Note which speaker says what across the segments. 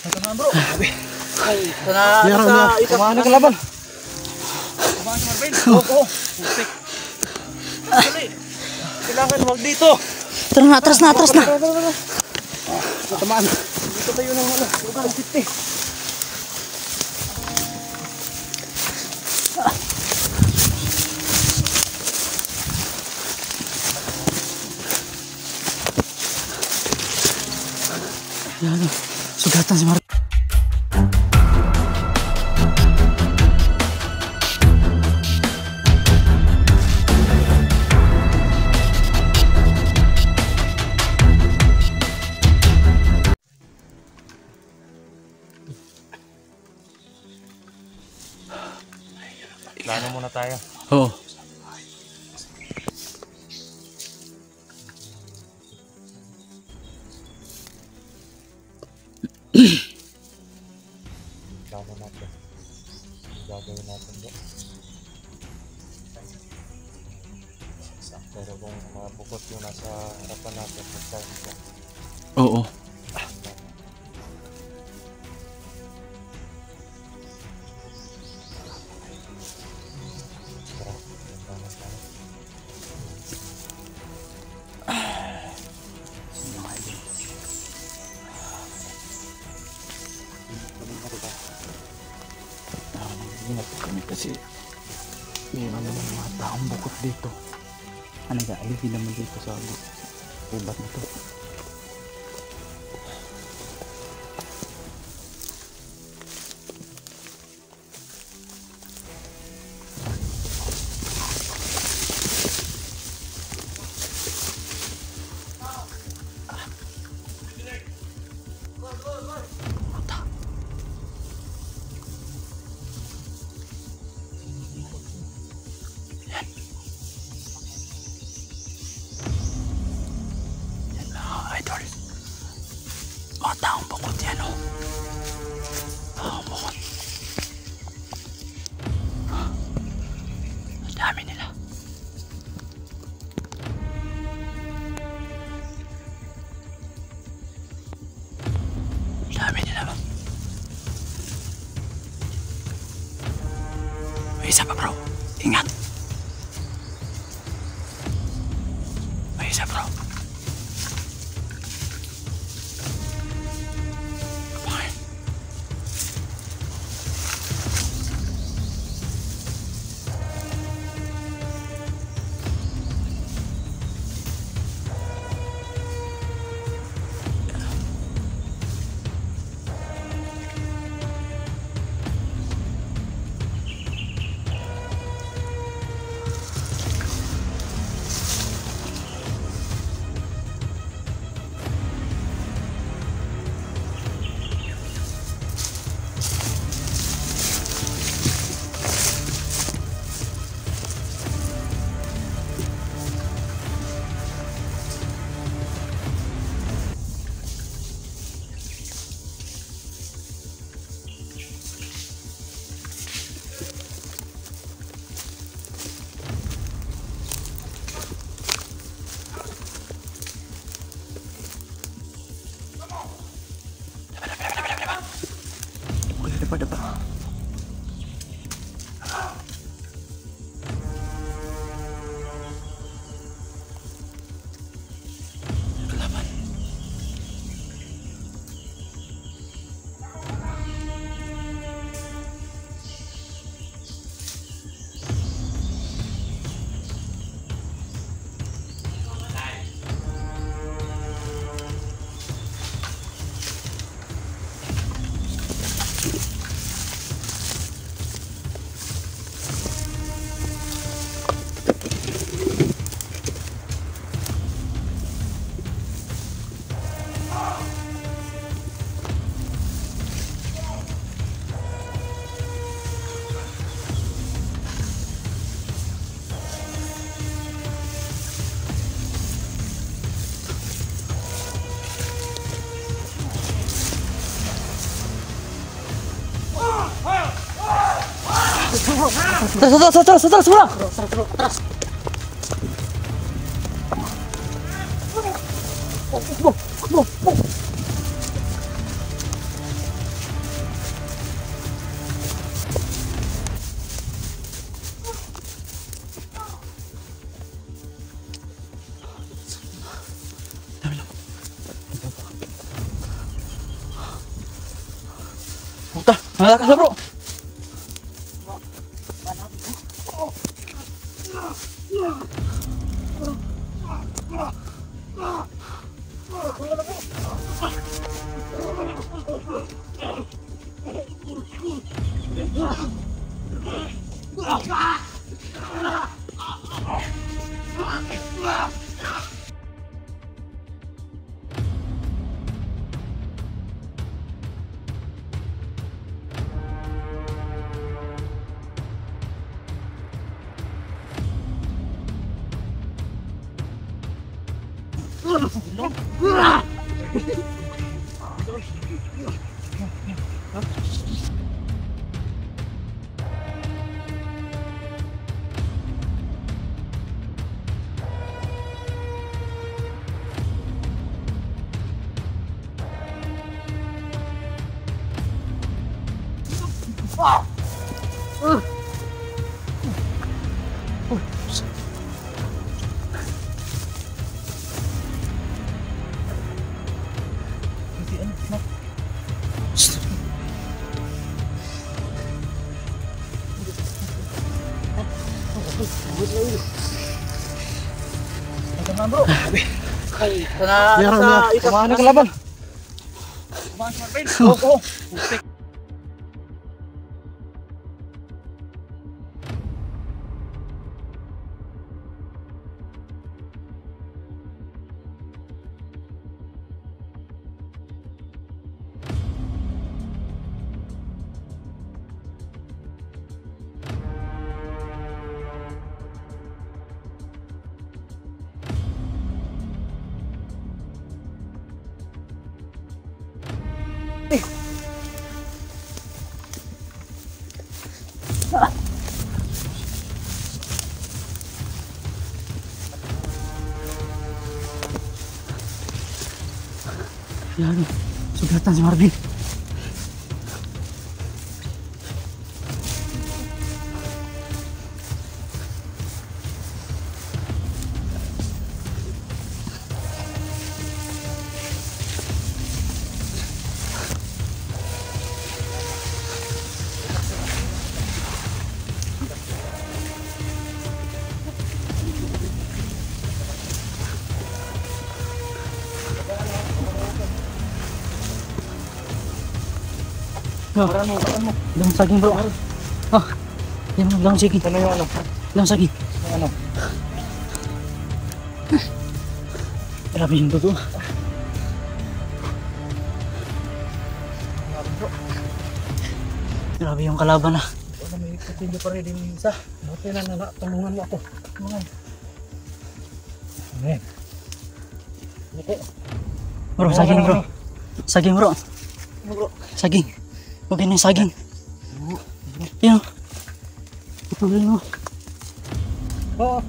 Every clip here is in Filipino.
Speaker 1: Ito na bro. Ito na sa kumahan ng kalaban. Kumahan si Marvin. Oo. Pusik. Kailangan huwag dito.
Speaker 2: Tara na, atras na.
Speaker 1: Tamaan. Dito tayo ng lugar ng safety.
Speaker 2: Ayan, sugatan si Marvin.
Speaker 1: Plano muna tayo.
Speaker 2: Oo.
Speaker 1: Plano natin. Gagawin natin doon. Pero kung mabukot yung nasa harapan natin, magkakaroon ko.
Speaker 2: Oo. Ingat kami kasi mayroon naman mga taong bukot dito. Nag-aalipin naman dito sa ubat na to. Idol, mga taong bukod yan o. Taong bukod. Ang dami nila. Ang dami nila ba? May isa pa bro, ingat. May isa bro. Dapat. Kelaban. Atrás, semua. Atrás. Puta, malakas na bro.
Speaker 1: Bro.
Speaker 2: Sana kumahan ng laban.
Speaker 1: Kumahan si Marvin. Oo.
Speaker 2: Yan, sugatan si Marvin. Dalang saging bro. Oh, yan mo, dalang saging.
Speaker 1: Ano yung ano?
Speaker 2: Dalang saging.
Speaker 1: Ano?
Speaker 2: Grabe yung dugo. Grabe yung kalaban na.
Speaker 1: Ano, may kutinyo pa rin din isa. Buti na tulungan mo ako. Tulungan. Amen.
Speaker 2: Bro, saging bro. Saging bro. Saging. Okay na yung saging. Yan. Ituloy mo.
Speaker 1: Oo.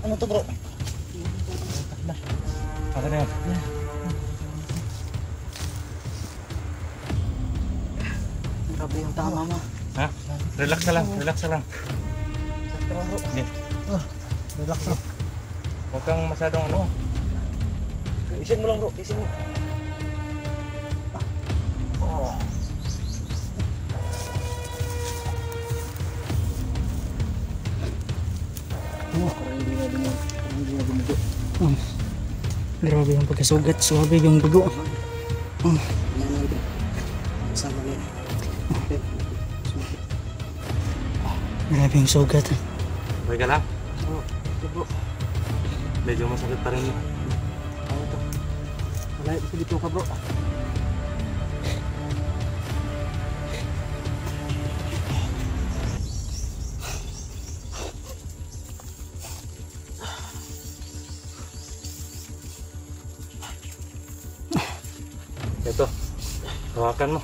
Speaker 2: Ano to bro?
Speaker 1: Ano na yan?
Speaker 2: Grabe yung tama mo.
Speaker 1: Ha? Relax na lang, relax na lang. Sige.
Speaker 2: Relax bro.
Speaker 1: Huwag kang masyadong ano.
Speaker 2: Isin mo lang bro, isin mo. Grabe yung pagkasugat, suwabe yung dugo. Grabe yung sugat.
Speaker 1: Okay ka lang? Oo. Medyo masakit pa rin.
Speaker 2: Wala ito dito ka bro.
Speaker 1: Ito, hawakan mo.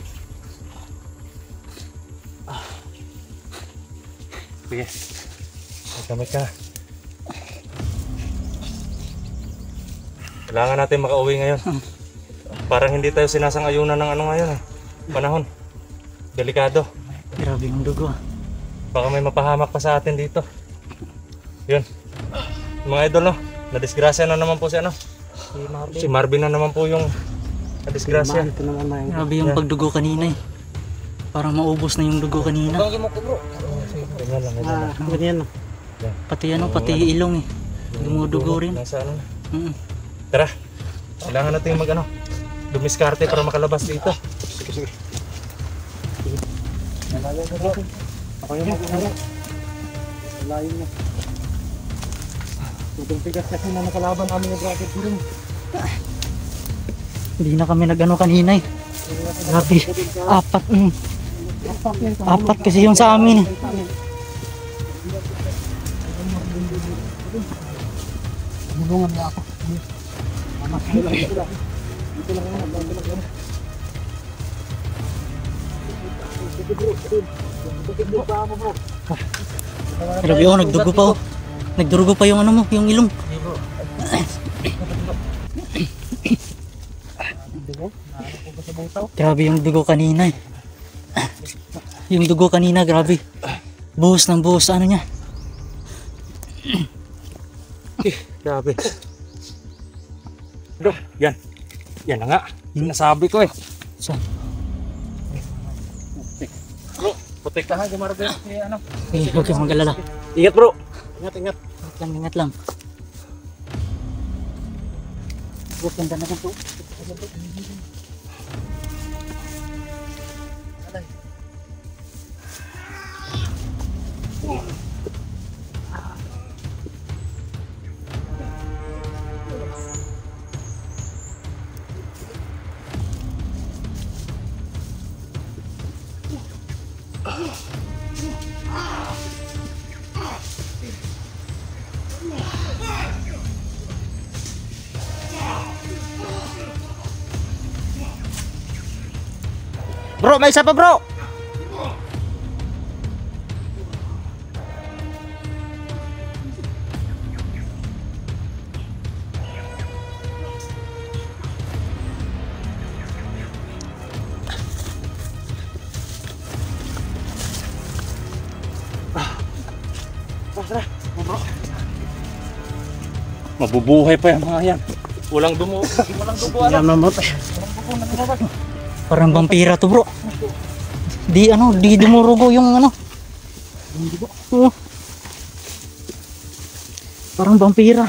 Speaker 1: Sige, kamay ka.
Speaker 3: Kailangan natin makauwi ngayon. Parang hindi tayo sinasang-ayunan ng ano ngayon panahon. Delikado.
Speaker 2: Grabe yung dugo.
Speaker 3: Baka may mapahamak pa sa atin dito. Yun. Mga idol, no? Nadisgrasya na naman po si ano? Si Marvin na naman po yung nadisgrasya.
Speaker 2: Grabe yung pagdugo kanina eh. Parang maubos na yung dugo kanina.
Speaker 3: Ganyan lang.
Speaker 1: Ganyan.
Speaker 2: Pati ilong eh. Dumudugo rin.
Speaker 3: Nasa ano na.
Speaker 2: Mm.
Speaker 3: Tara. Kailangan natin dumiskarte para makalabas dito.
Speaker 1: Sige. Ako yung mag-uwi. Layo na. Itong tigas kasi na nakalaban namin yung bracket dito.
Speaker 2: Hindi na kami nag-ano kanina eh. Grabe. Apat kasi yung sa amin eh.
Speaker 1: Bulungan na ako.
Speaker 2: Grabe oh, nagdugo pa oh. Nagdurugo pa yung ano mo, yung ilong. Grabe yung dugo kanina eh. Yung dugo kanina, grabe. Buhos ng buhos, ano niya.
Speaker 3: Grabe. Yan. Yan na nga. Sinasabi ko eh.
Speaker 2: Saan?
Speaker 3: Bro, protektahan si Marvin. Ano?
Speaker 2: Eh, huwag kang mag-alala.
Speaker 3: Ingat bro.
Speaker 1: Ingat.
Speaker 2: Ingat lang. Huwag kang ganda po.
Speaker 1: Bro, may isa pa bro.
Speaker 3: Mabubuhay pa yung mga yan. Walang dugo.
Speaker 1: Yan namatay.
Speaker 2: Parang vampira to bro. Di dumurugo yung ano. Parang vampira.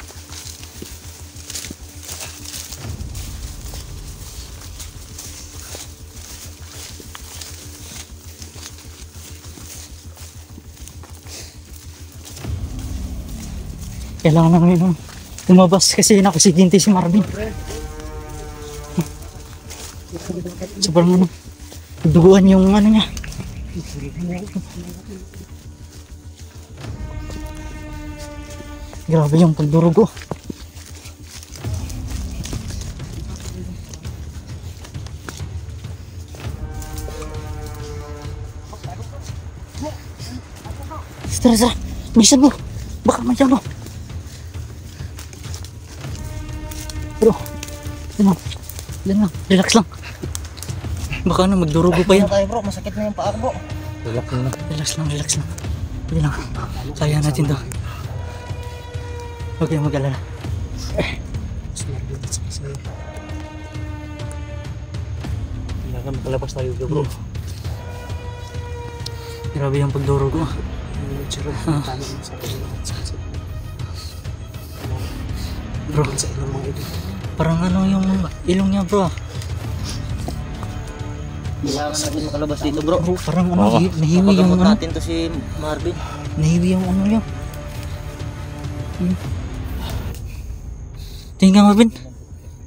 Speaker 2: Kailangan namin lumabas kasi nakasidente si Marvin. Sobrang duguan yung ano niya. Grabe yung pagdurugo. Tara, bilisan mo. Baka masyado. Bro, yan lang, relax lang. Baka magdurugo pa yan.
Speaker 1: Tayo bro, masakit na yung paa ko bro.
Speaker 2: Relax lang. Hindi lang. Kaya natin to. Huwag kayong mag-alala.
Speaker 3: Kailangan makalabas tayo bro.
Speaker 2: Grabe yung pagdurugo. Bro, parang ano yung ilong niya bro.
Speaker 1: Kailangan natin makalabas dito bro.
Speaker 2: Parang ano, nahiwi yung ano.
Speaker 1: Natin to si Marvin.
Speaker 2: Nahiwi yung ano niya. Tingin ka Marvin.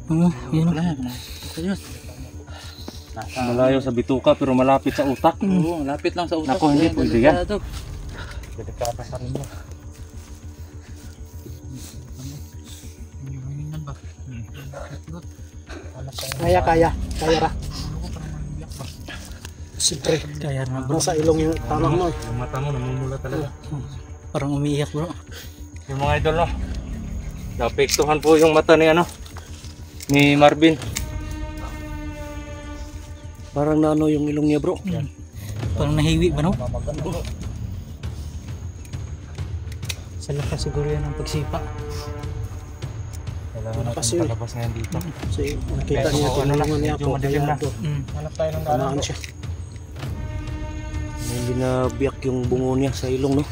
Speaker 2: Oo, yun.
Speaker 3: Malayo sa bituka pero malapit sa utak.
Speaker 1: Oo, lapit lang sa utak.
Speaker 3: Naku, hindi pwede yan. Delikado sa rin mo.
Speaker 1: Kaya ra. Siyempre,
Speaker 2: Kaya na bro.
Speaker 1: nasa ilong yung tanong mo.
Speaker 3: Yung mata mo namumula talaga.
Speaker 2: Parang umiiyak bro.
Speaker 3: Yung mga idol no. Naapektuhan po yung mata ni ni Marvin.
Speaker 1: Parang nano yung ilong niya bro.
Speaker 2: Parang nahiwi ba no? Sa lakas siguro yan ang pagsipa.
Speaker 3: Kailangan natin palabas ngayon dito.
Speaker 1: Kasi nakita niya tinulungan niya ako.
Speaker 3: madilim na.
Speaker 1: Hanap tayo ng tamaan siya. Hindi na biyak yung bungo niya sa ilong no.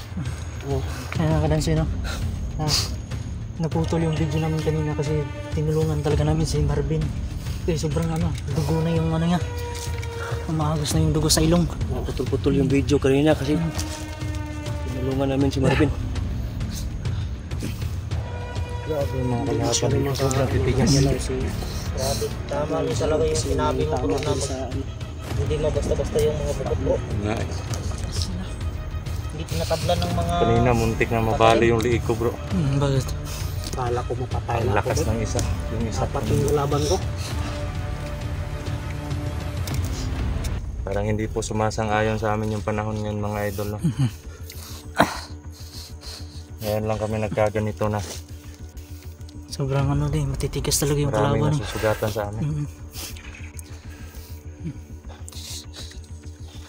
Speaker 2: Kaya nakadansin no? Naputol yung video namin kanina kasi tinulungan talaga namin si Marvin. Kasi sobrang dugo na yung niya. Umahagos na yung dugo sa ilong.
Speaker 1: Putol-putol yung video kanina kasi tinulungan namin si Marvin.
Speaker 3: Grabe yung mga kalaban dito. Sobrang titigas.
Speaker 2: Grabe, tama niyo talaga yung sinabi mo bro na hindi mabasta-basta yung mga bukod bro. Hindi tinatablan ng mga...
Speaker 3: Kanina muntik na mabali yung liig ko bro.
Speaker 2: Bakit?
Speaker 1: Kala ko mapatay
Speaker 3: Ang
Speaker 1: na
Speaker 3: lakas
Speaker 1: ako.
Speaker 3: ng isa. Yung isa.
Speaker 1: Sapat yung laban ko.
Speaker 3: Parang hindi po sumasang-ayon sa amin yung panahon ngayon mga idol. No? Ngayon lang kami nagkaganito na.
Speaker 2: Sobrang din, matitigas talaga yung
Speaker 3: Maraming
Speaker 2: kalaban
Speaker 3: nasusugatan sa amin.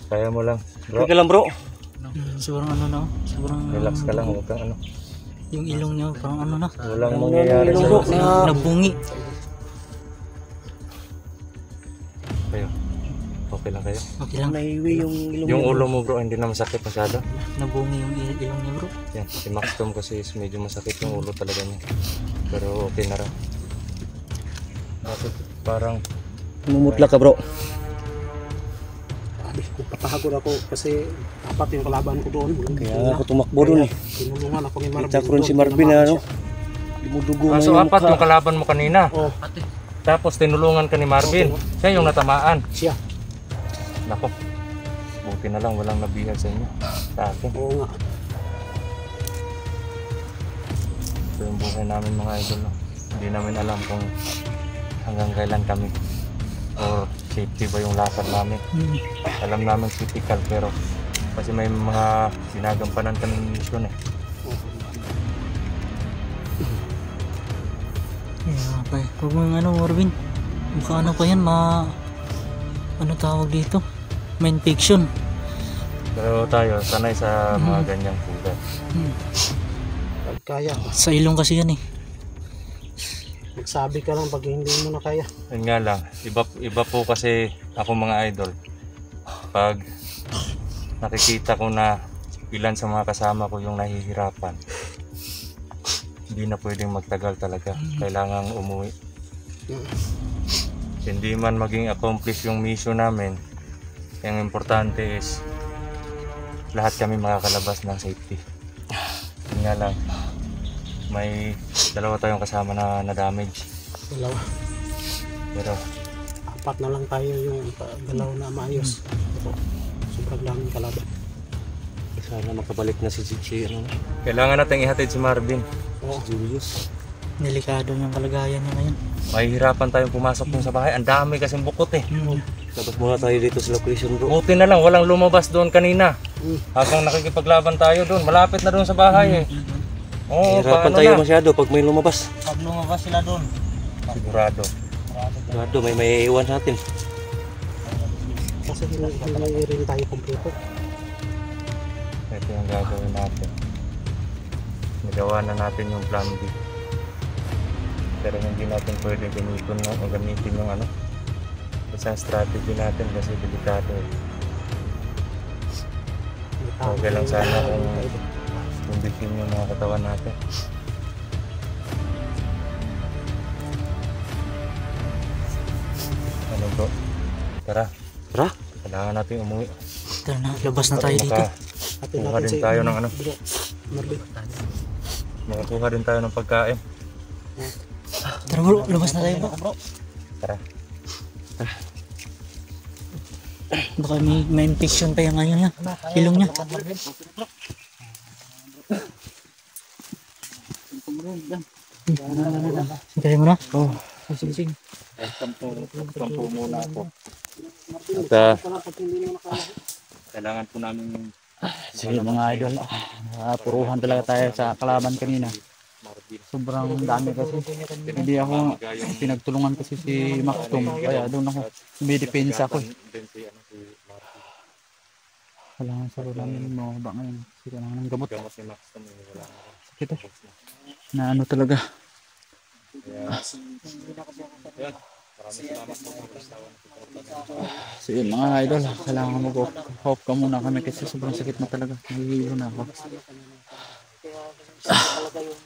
Speaker 3: Kaya mo lang bro.
Speaker 1: Okay lang bro.
Speaker 2: Sobrang sobrang...
Speaker 3: Relax ka lang. Huwag kang
Speaker 2: Yung ilong niya parang na.
Speaker 3: Walang mangyayari sa
Speaker 1: bro.
Speaker 2: Nabungi.
Speaker 3: kayo. Okay lang kayo.
Speaker 2: Okay lang.
Speaker 1: Nahiwi yung ilong
Speaker 3: Yung
Speaker 1: niya,
Speaker 3: ulo mo bro, hindi na masakit masyado.
Speaker 2: Nabungi yung ilong niya bro.
Speaker 3: Yan, si Max Tom kasi medyo masakit yung ulo talaga niya. Pero okay na rin. Bakit parang
Speaker 1: Namumutla ka bro. Patahagod ako kasi apat yung kalaban ko doon. Kaya ako tumakbo doon eh. Tinulungan ako ni Marvin. Kita ko rin si Marvin na dumudugo na
Speaker 3: so
Speaker 1: yung
Speaker 3: apat
Speaker 1: mukha.
Speaker 3: yung kalaban mo kanina.
Speaker 1: Oh,
Speaker 3: Tapos tinulungan ka ni Marvin. Siya yung natamaan.
Speaker 1: siya.
Speaker 3: Nako. Buti na lang walang nabihag sa inyo. Sa akin.
Speaker 1: Oo nga.
Speaker 3: Ito yung buhay namin mga idol. No? Hindi namin alam kung hanggang kailan kami or safety ba yung lakad namin. Alam namin critical pero kasi may mga sinagampanan kami ng mission eh.
Speaker 2: Okay. Huwag mo yung Marvin. Mukha pa yan, ano tawag dito? Main fiction.
Speaker 3: Pero tayo sanay sa mga ganyang sugat.
Speaker 1: Kaya.
Speaker 2: Sa ilong kasi yan eh.
Speaker 1: Magsabi ka lang pag hindi mo na kaya.
Speaker 3: Yun nga lang, iba po kasi ako mga idol. Pag nakikita ko na ilan sa mga kasama ko yung nahihirapan, hindi na pwedeng magtagal talaga. Kailangang umuwi. Hindi man maging accomplish yung mission namin, ang importante is lahat kami makakalabas ng safety. Yun nga lang, may dalawa tayong kasama na na-damage.
Speaker 1: Dalawa.
Speaker 3: Pero
Speaker 1: Apat na lang tayo yung dalaw na maayos. Sobrang daming kalaban. Sana makabalik na si ano.
Speaker 3: kailangan natin ihatid si Marvin.
Speaker 1: Oh, Julius.
Speaker 2: Delikado yung kalagayan niya ngayon.
Speaker 3: Mahihirapan tayong pumasok dun sa bahay. Ang dami kasing bukot eh.
Speaker 1: Labas muna tayo dito sa location bro.
Speaker 3: Buti na lang, walang lumabas doon kanina. Habang nakikipaglaban tayo doon. Malapit na doon sa bahay eh. Oo,
Speaker 1: Hirapan
Speaker 3: paano
Speaker 1: tayo
Speaker 3: na?
Speaker 1: masyado pag may lumabas.
Speaker 2: Pag lumabas sila doon.
Speaker 3: Sigurado.
Speaker 1: Sigurado may iwan sa atin. Kasi hindi rin tayo kompleto.
Speaker 3: Ito yung gagawin natin. Nagawa na natin yung plan B. Pero hindi natin pwede gamitin yung isang strategy natin kasi delikado eh. Okay lang sana kung kumbitin yung mga katawan natin. Ano bro? Tara.
Speaker 1: Tara.
Speaker 3: Kailangan natin umuwi.
Speaker 2: Tara na, labas na tayo dito.
Speaker 3: Makakuha din tayo ng
Speaker 1: Marvin.
Speaker 3: Makakuha din tayo ng pagkain.
Speaker 2: Tara bro, labas na tayo bro.
Speaker 3: Tara.
Speaker 2: Baka may infection pa yung niya. Ilong niya. Kaya mo na? Oo. Sige.
Speaker 3: Tampo muna ako. At kailangan po namin
Speaker 2: Sige mga idol, puruhan talaga tayo sa kalaban kanina.
Speaker 4: sobrang dami kasi. Hindi ako pinagtulungan kasi si Maxtom, kaya doon ako dumidepensa ako. Kailangan sa namin mga ba ngayon. Kailangan ng gamot. Sakit eh. Na ano talaga. So yun mga idol, kailangan mag-hope ka muna kami kasi sobrang sakit na talaga. Nahihilo na ako.
Speaker 2: Kaya talaga yung